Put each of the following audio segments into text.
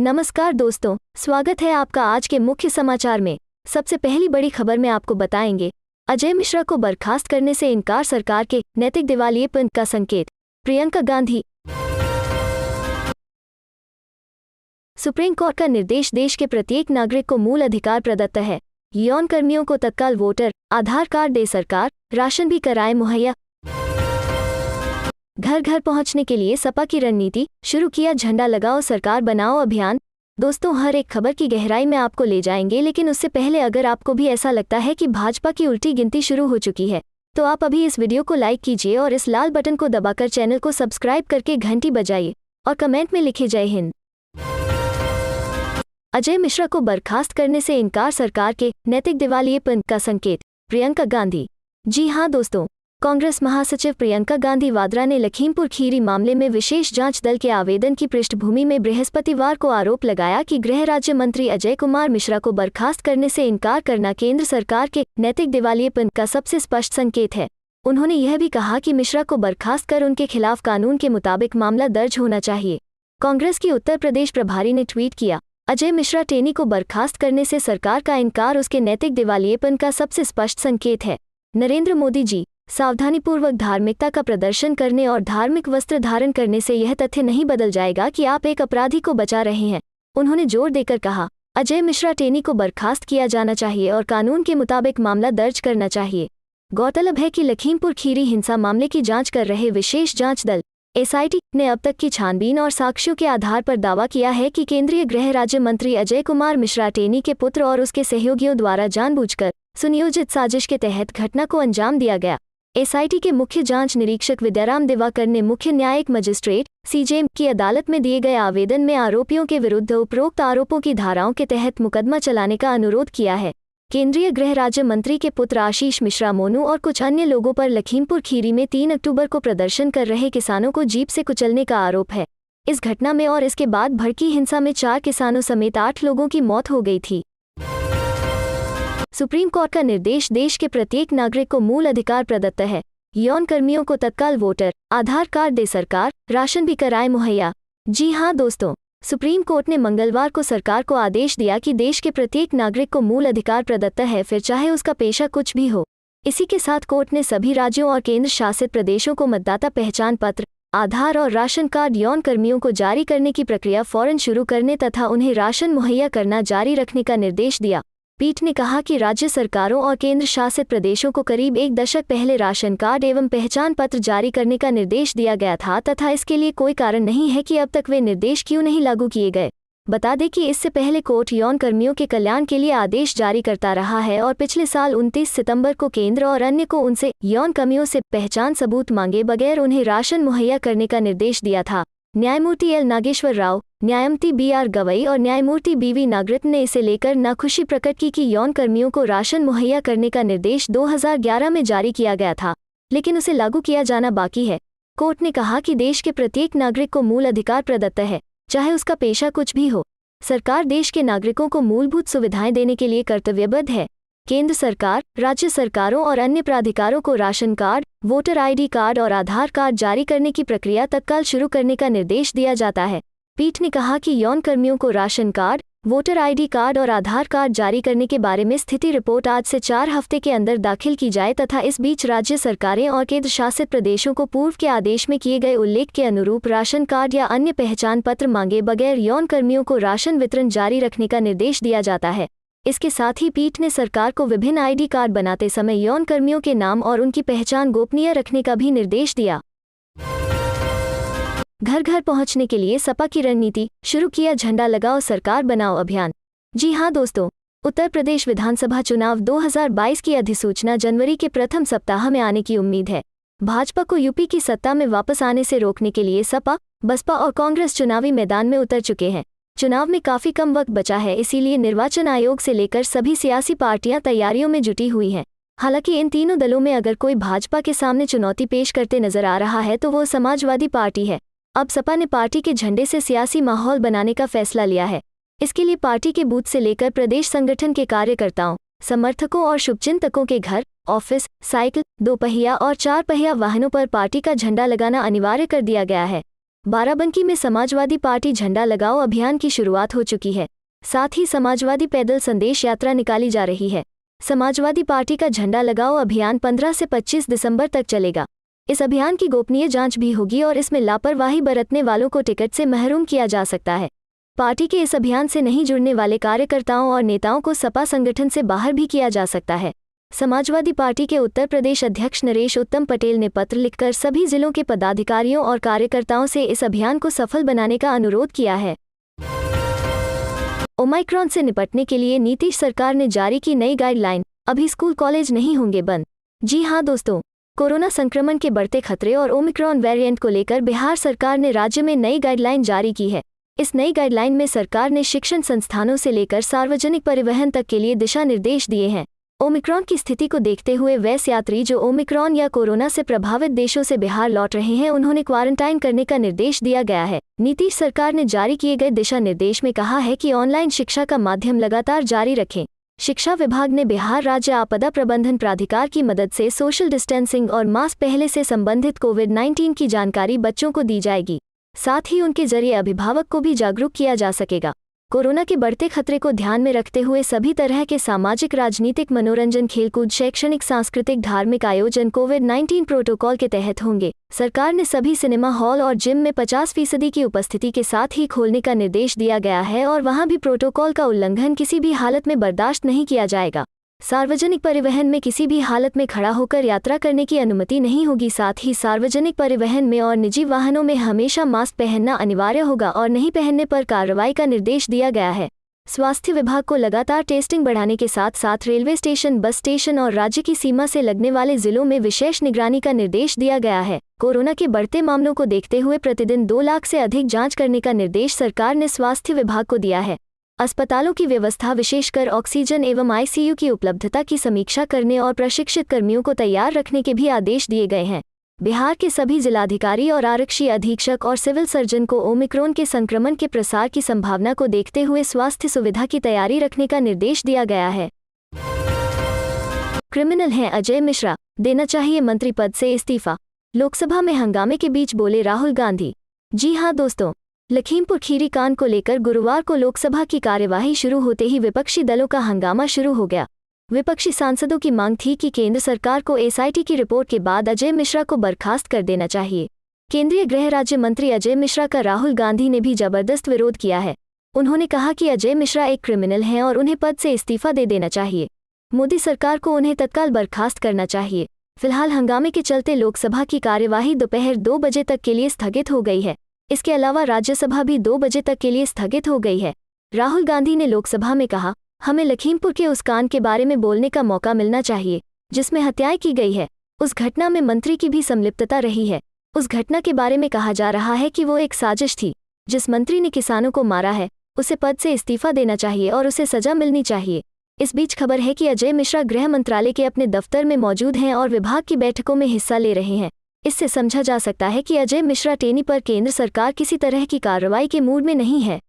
नमस्कार दोस्तों, स्वागत है आपका आज के मुख्य समाचार में। सबसे पहली बड़ी खबर में आपको बताएंगे, अजय मिश्रा को बर्खास्त करने से इनकार सरकार के नैतिक दिवालियेपन का संकेत। प्रियंका गांधी। सुप्रीम कोर्ट का निर्देश, देश के प्रत्येक नागरिक को मूल अधिकार प्रदत्त है। यौन कर्मियों को तत्काल वोटर आधार कार्ड दे सरकार, राशन भी कराए मुहैया। घर घर पहुंचने के लिए सपा की रणनीति, शुरू किया झंडा लगाओ सरकार बनाओ अभियान। दोस्तों, हर एक खबर की गहराई में आपको ले जाएंगे, लेकिन उससे पहले अगर आपको भी ऐसा लगता है कि भाजपा की उल्टी गिनती शुरू हो चुकी है, तो आप अभी इस वीडियो को लाइक कीजिए और इस लाल बटन को दबाकर चैनल को सब्सक्राइब करके घंटी बजाइए और कमेंट में लिखे जय हिंद। अजय मिश्रा को बर्खास्त करने से इनकार सरकार के नैतिक दिवालियेपन का संकेत। प्रियंका गांधी। जी हां दोस्तों, कांग्रेस महासचिव प्रियंका गांधी वाड्रा ने लखीमपुर खीरी मामले में विशेष जांच दल के आवेदन की पृष्ठभूमि में बृहस्पतिवार को आरोप लगाया कि गृह राज्य मंत्री अजय कुमार मिश्रा को बर्खास्त करने से इनकार करना केंद्र सरकार के नैतिक दिवालियेपन का सबसे स्पष्ट संकेत है। उन्होंने यह भी कहा कि मिश्रा को बर्खास्त कर उनके खिलाफ कानून के मुताबिक मामला दर्ज होना चाहिए। कांग्रेस की उत्तर प्रदेश प्रभारी ने ट्वीट किया, अजय मिश्रा टेनी को बर्खास्त करने से सरकार का इनकार उसके नैतिक दिवालियेपन का सबसे स्पष्ट संकेत है। नरेंद्र मोदी जी, सावधानीपूर्वक धार्मिकता का प्रदर्शन करने और धार्मिक वस्त्र धारण करने से यह तथ्य नहीं बदल जाएगा कि आप एक अपराधी को बचा रहे हैं। उन्होंने जोर देकर कहा, अजय मिश्रा टेनी को बर्खास्त किया जाना चाहिए और कानून के मुताबिक मामला दर्ज करना चाहिए। गौरतलब है कि लखीमपुर खीरी हिंसा मामले की जांच कर रहे विशेष जांच दल एसआईटी ने अब तक की छानबीन और साक्ष्यों के आधार पर दावा किया है कि केंद्रीय गृह राज्य मंत्री अजय कुमार मिश्रा टेनी के पुत्र और उसके सहयोगियों द्वारा जानबूझकर सुनियोजित साजिश के तहत घटना को अंजाम दिया गया। एसआईटी के मुख्य जांच निरीक्षक विद्याराम दिवाकर ने मुख्य न्यायिक मजिस्ट्रेट सीजेएम की अदालत में दिए गए आवेदन में आरोपियों के विरुद्ध उपरोक्त आरोपों की धाराओं के तहत मुकदमा चलाने का अनुरोध किया है। केंद्रीय गृह राज्य मंत्री के पुत्र आशीष मिश्रा मोनू और कुछ अन्य लोगों पर लखीमपुर खीरी में 3 अक्टूबर को प्रदर्शन कर रहे किसानों को जीप से कुचलने का आरोप है। इस घटना में और इसके बाद भड़की हिंसा में 4 किसानों समेत 8 लोगों की मौत हो गई थी। सुप्रीम कोर्ट का निर्देश, देश के प्रत्येक नागरिक को मूल अधिकार प्रदत्त है। यौन कर्मियों को तत्काल वोटर आधार कार्ड दे सरकार, राशन भी कराए मुहैया। जी हां दोस्तों, सुप्रीम कोर्ट ने मंगलवार को सरकार को आदेश दिया कि देश के प्रत्येक नागरिक को मूल अधिकार प्रदत्त है, फिर चाहे उसका पेशा कुछ भी हो। इसी के साथ कोर्ट ने सभी राज्यों और केंद्र शासित प्रदेशों को मतदाता पहचान पत्र, आधार और राशन कार्ड यौन कर्मियों को जारी करने की प्रक्रिया फौरन शुरू करने तथा उन्हें राशन मुहैया करना जारी रखने का निर्देश दिया। पीठ ने कहा कि राज्य सरकारों और केंद्र शासित प्रदेशों को करीब 1 दशक पहले राशन कार्ड एवं पहचान पत्र जारी करने का निर्देश दिया गया था तथा इसके लिए कोई कारण नहीं है कि अब तक वे निर्देश क्यों नहीं लागू किए गए। बता दें कि इससे पहले कोर्ट यौन कर्मियों के कल्याण के लिए आदेश जारी करता रहा है और पिछले साल 29 सितंबर को केंद्र और अन्य को उनसे यौन कर्मियों से पहचान सबूत मांगे बगैर उन्हें राशन मुहैया करने का निर्देश दिया था। न्यायमूर्ति एल नागेश्वर राव, न्यायमूर्ति BR गवई और न्यायमूर्ति BV नागरत्न ने इसे लेकर नाखुशी प्रकट की कि यौन कर्मियों को राशन मुहैया करने का निर्देश 2011 में जारी किया गया था, लेकिन उसे लागू किया जाना बाकी है। कोर्ट ने कहा कि देश के प्रत्येक नागरिक को मूल अधिकार प्रदत्त है, चाहे उसका पेशा कुछ भी हो। सरकार देश के नागरिकों को मूलभूत सुविधाएं देने के लिए कर्तव्यबद्ध है। केंद्र सरकार, राज्य सरकारों और अन्य प्राधिकारों को ration card, voter ID card और आधार कार्ड जारी करने की प्रक्रिया तत्काल शुरू करने का निर्देश दिया जाता है। पीठ ने कहा कि यौन कर्मियों को ration card, voter ID card और आधार कार्ड जारी करने के बारे में स्थिति रिपोर्ट आज से 4 हफ्ते के अंदर दाखिल की जाए तथा इस बीच राज्य सरकारें और केंद्र शासित प्रदेशों को पूर्व के आदेश में किए गए उल्लेख के अनुरूप राशन कार्ड या अन्य पहचान पत्र मांगे बगैर यौन कर्मियों को राशन वितरण जारी रखने का निर्देश दिया जाता है। इसके साथ ही पीठ ने सरकार को विभिन्न ID कार्ड बनाते समय यौन कर्मियों के नाम और उनकी पहचान गोपनीय रखने का भी निर्देश दिया। घर घर पहुंचने के लिए सपा की रणनीति, शुरू किया झंडा लगाओ सरकार बनाओ अभियान। जी हां दोस्तों, उत्तर प्रदेश विधानसभा चुनाव 2022 की अधिसूचना जनवरी के प्रथम सप्ताह में आने की उम्मीद है। भाजपा को यूपी की सत्ता में वापस आने से रोकने के लिए सपा, बसपा और कांग्रेस चुनावी मैदान में उतर चुके हैं। चुनाव में काफी कम वक्त बचा है, इसीलिए निर्वाचन आयोग से लेकर सभी सियासी पार्टियां तैयारियों में जुटी हुई हैं। हालांकि इन तीनों दलों में अगर कोई भाजपा के सामने चुनौती पेश करते नजर आ रहा है तो वो समाजवादी पार्टी है। अब सपा ने पार्टी के झंडे से सियासी माहौल बनाने का फैसला लिया है। इसके लिए पार्टी के बूथ से लेकर प्रदेश संगठन के कार्यकर्ताओं, समर्थकों और शुभचिंतकों के घर, ऑफिस, साइकिल, 2 पहिया और 4 पहिया वाहनों पर पार्टी का झंडा लगाना अनिवार्य कर दिया गया है। बाराबंकी में समाजवादी पार्टी झंडा लगाओ अभियान की शुरुआत हो चुकी है। साथ ही समाजवादी पैदल संदेश यात्रा निकाली जा रही है। समाजवादी पार्टी का झंडा लगाओ अभियान 15 से 25 दिसंबर तक चलेगा। इस अभियान की गोपनीय जांच भी होगी और इसमें लापरवाही बरतने वालों को टिकट से महरूम किया जा सकता है। पार्टी के इस अभियान से नहीं जुड़ने वाले कार्यकर्ताओं और नेताओं को सपा संगठन से बाहर भी किया जा सकता है। समाजवादी पार्टी के उत्तर प्रदेश अध्यक्ष नरेश उत्तम पटेल ने पत्र लिखकर सभी जिलों के पदाधिकारियों और कार्यकर्ताओं से इस अभियान को सफल बनाने का अनुरोध किया है। ओमाइक्रॉन से निपटने के लिए नीतीश सरकार ने जारी की नई गाइडलाइन, अभी स्कूल कॉलेज नहीं होंगे बंद। जी हां दोस्तों, कोरोना संक्रमण के बढ़ते खतरे और ओमिक्रॉन वेरिएंट को लेकर बिहार सरकार ने राज्य में नई गाइडलाइन जारी की है। इस नई गाइडलाइन में सरकार ने शिक्षण संस्थानों से लेकर सार्वजनिक परिवहन तक के लिए दिशा निर्देश दिए हैं। ओमिक्रॉन की स्थिति को देखते हुए वैसे यात्री जो ओमिक्रॉन या कोरोना से प्रभावित देशों से बिहार लौट रहे हैं उन्होंने क्वारंटाइन करने का निर्देश दिया गया है। नीतीश सरकार ने जारी किए गए दिशा निर्देश में कहा है कि ऑनलाइन शिक्षा का माध्यम लगातार जारी रखें। शिक्षा विभाग ने बिहार राज्य आपदा प्रबंधन प्राधिकार की मदद से सोशल डिस्टेंसिंग और मास्क पहले से संबंधित कोविड-19 की जानकारी बच्चों को दी जाएगी। साथ ही उनके जरिए अभिभावक को भी जागरूक किया जा सकेगा। कोरोना के बढ़ते खतरे को ध्यान में रखते हुए सभी तरह के सामाजिक, राजनीतिक, मनोरंजन, खेलकूद, शैक्षणिक, सांस्कृतिक, धार्मिक आयोजन कोविड-19 प्रोटोकॉल के तहत होंगे। सरकार ने सभी सिनेमा हॉल और जिम में 50% की उपस्थिति के साथ ही खोलने का निर्देश दिया गया है और वहां भी प्रोटोकॉल का उल्लंघन किसी भी हालत में बर्दाश्त नहीं किया जाएगा। सार्वजनिक परिवहन में किसी भी हालत में खड़ा होकर यात्रा करने की अनुमति नहीं होगी। साथ ही सार्वजनिक परिवहन में और निजी वाहनों में हमेशा मास्क पहनना अनिवार्य होगा और नहीं पहनने पर कार्रवाई का निर्देश दिया गया है। स्वास्थ्य विभाग को लगातार टेस्टिंग बढ़ाने के साथ साथ रेलवे स्टेशन, बस स्टेशन और राज्य की सीमा से लगने वाले जिलों में विशेष निगरानी का निर्देश दिया गया है। कोरोना के बढ़ते मामलों को देखते हुए प्रतिदिन 2 लाख से अधिक जाँच करने का निर्देश सरकार ने स्वास्थ्य विभाग को दिया है। अस्पतालों की व्यवस्था, विशेषकर ऑक्सीजन एवं आईसीयू की उपलब्धता की समीक्षा करने और प्रशिक्षित कर्मियों को तैयार रखने के भी आदेश दिए गए हैं। बिहार के सभी जिलाधिकारी और आरक्षी अधीक्षक और सिविल सर्जन को ओमिक्रॉन के संक्रमण के प्रसार की संभावना को देखते हुए स्वास्थ्य सुविधा की तैयारी रखने का निर्देश दिया गया है। क्रिमिनल हैं अजय मिश्रा, देना चाहिए मंत्री पद से इस्तीफा। लोकसभा में हंगामे के बीच बोले राहुल गांधी। जी हां दोस्तों, लखीमपुर खीरी कांड को लेकर गुरुवार को लोकसभा की कार्यवाही शुरू होते ही विपक्षी दलों का हंगामा शुरू हो गया। विपक्षी सांसदों की मांग थी कि केंद्र सरकार को एसआईटी की रिपोर्ट के बाद अजय मिश्रा को बर्खास्त कर देना चाहिए। केंद्रीय गृह राज्य मंत्री अजय मिश्रा का राहुल गांधी ने भी जबरदस्त विरोध किया है। उन्होंने कहा कि अजय मिश्रा एक क्रिमिनल हैं और उन्हें पद से इस्तीफा दे देना चाहिए। मोदी सरकार को उन्हें तत्काल बर्खास्त करना चाहिए। फिलहाल हंगामे के चलते लोकसभा की कार्यवाही दोपहर 2 बजे तक के लिए स्थगित हो गई है। इसके अलावा राज्यसभा भी 2 बजे तक के लिए स्थगित हो गई है। राहुल गांधी ने लोकसभा में कहा, हमें लखीमपुर के उस कांड के बारे में बोलने का मौका मिलना चाहिए जिसमें हत्याएं की गई है। उस घटना में मंत्री की भी संलिप्तता रही है। उस घटना के बारे में कहा जा रहा है कि वो एक साजिश थी। जिस मंत्री ने किसानों को मारा है उसे पद से इस्तीफा देना चाहिए और उसे सजा मिलनी चाहिए। इस बीच खबर है कि अजय मिश्रा गृह मंत्रालय के अपने दफ्तर में मौजूद हैं और विभाग की बैठकों में हिस्सा ले रहे हैं। इससे समझा जा सकता है कि अजय मिश्रा टेनी पर केंद्र सरकार किसी तरह की कार्रवाई के मूड में नहीं है।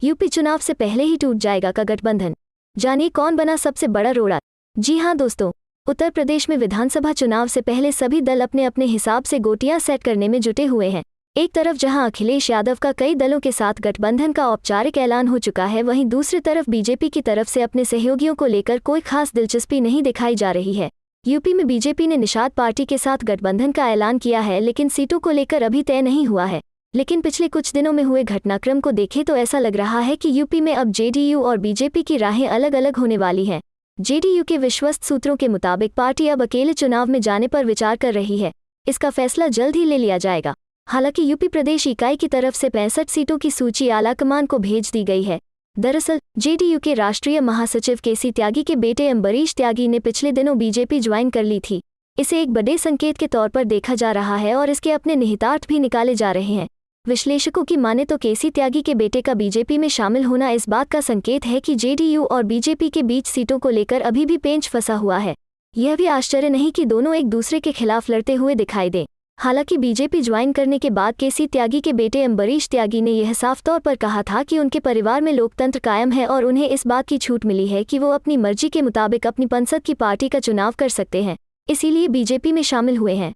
यूपी चुनाव से पहले ही टूट जाएगा का गठबंधन, जानिए कौन बना सबसे बड़ा रोड़ा। जी हां दोस्तों, उत्तर प्रदेश में विधानसभा चुनाव से पहले सभी दल अपने अपने हिसाब से गोटियां सेट करने में जुटे हुए हैं। एक तरफ जहां अखिलेश यादव का कई दलों के साथ गठबंधन का औपचारिक ऐलान हो चुका है, वहीं दूसरी तरफ बीजेपी की तरफ से अपने सहयोगियों को लेकर कोई खास दिलचस्पी नहीं दिखाई जा रही है। यूपी में बीजेपी ने निषाद पार्टी के साथ गठबंधन का ऐलान किया है, लेकिन सीटों को लेकर अभी तय नहीं हुआ है। लेकिन पिछले कुछ दिनों में हुए घटनाक्रम को देखें तो ऐसा लग रहा है कि यूपी में अब जेडीयू और बीजेपी की राहें अलग अलग होने वाली हैं। जेडीयू के विश्वस्त सूत्रों के मुताबिक पार्टी अब अकेले चुनाव में जाने पर विचार कर रही है। इसका फैसला जल्द ही ले लिया जाएगा। हालांकि यूपी प्रदेश इकाई की तरफ से 65 सीटों की सूची आलाकमान को भेज दी गई है। दरअसल जेडीयू के राष्ट्रीय महासचिव केसी त्यागी के बेटे अम्बरीश त्यागी ने पिछले दिनों बीजेपी ज्वाइन कर ली थी। इसे एक बड़े संकेत के तौर पर देखा जा रहा है और इसके अपने निहितार्थ भी निकाले जा रहे हैं। विश्लेषकों की माने तो केसी त्यागी के बेटे का बीजेपी में शामिल होना इस बात का संकेत है कि जेडीयू और बीजेपी के बीच सीटों को लेकर अभी भी पेंच फंसा हुआ है। यह भी आश्चर्य नहीं कि दोनों एक दूसरे के खिलाफ लड़ते हुए दिखाई दें। हालांकि बीजेपी ज्वाइन करने के बाद केसी त्यागी के बेटे अम्बरीश त्यागी ने यह साफ तौर पर कहा था कि उनके परिवार में लोकतंत्र कायम है और उन्हें इस बात की छूट मिली है कि वो अपनी मर्जी के मुताबिक अपनी पंसद की पार्टी का चुनाव कर सकते हैं, इसीलिए बीजेपी में शामिल हुए हैं।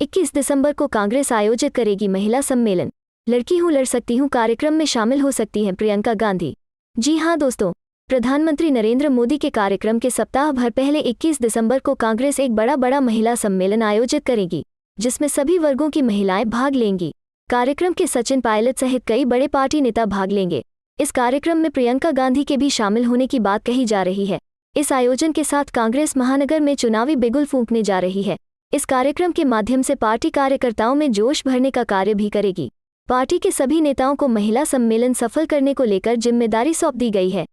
21 दिसंबर को कांग्रेस आयोजित करेगी महिला सम्मेलन। लड़की हूँ लड़ सकती हूँ कार्यक्रम में शामिल हो सकती हैं प्रियंका गांधी। जी हाँ दोस्तों, प्रधानमंत्री नरेंद्र मोदी के कार्यक्रम के सप्ताह भर पहले 21 दिसंबर को कांग्रेस एक बड़ा महिला सम्मेलन आयोजित करेगी, जिसमें सभी वर्गों की महिलाएं भाग लेंगी। कार्यक्रम के सचिन पायलट सहित कई बड़े पार्टी नेता भाग लेंगे। इस कार्यक्रम में प्रियंका गांधी के भी शामिल होने की बात कही जा रही है। इस आयोजन के साथ कांग्रेस महानगर में चुनावी बिगुल फूंकने जा रही है। इस कार्यक्रम के माध्यम से पार्टी कार्यकर्ताओं में जोश भरने का कार्य भी करेगी। पार्टी के सभी नेताओं को महिला सम्मेलन सफल करने को लेकर जिम्मेदारी सौंप दी गई है।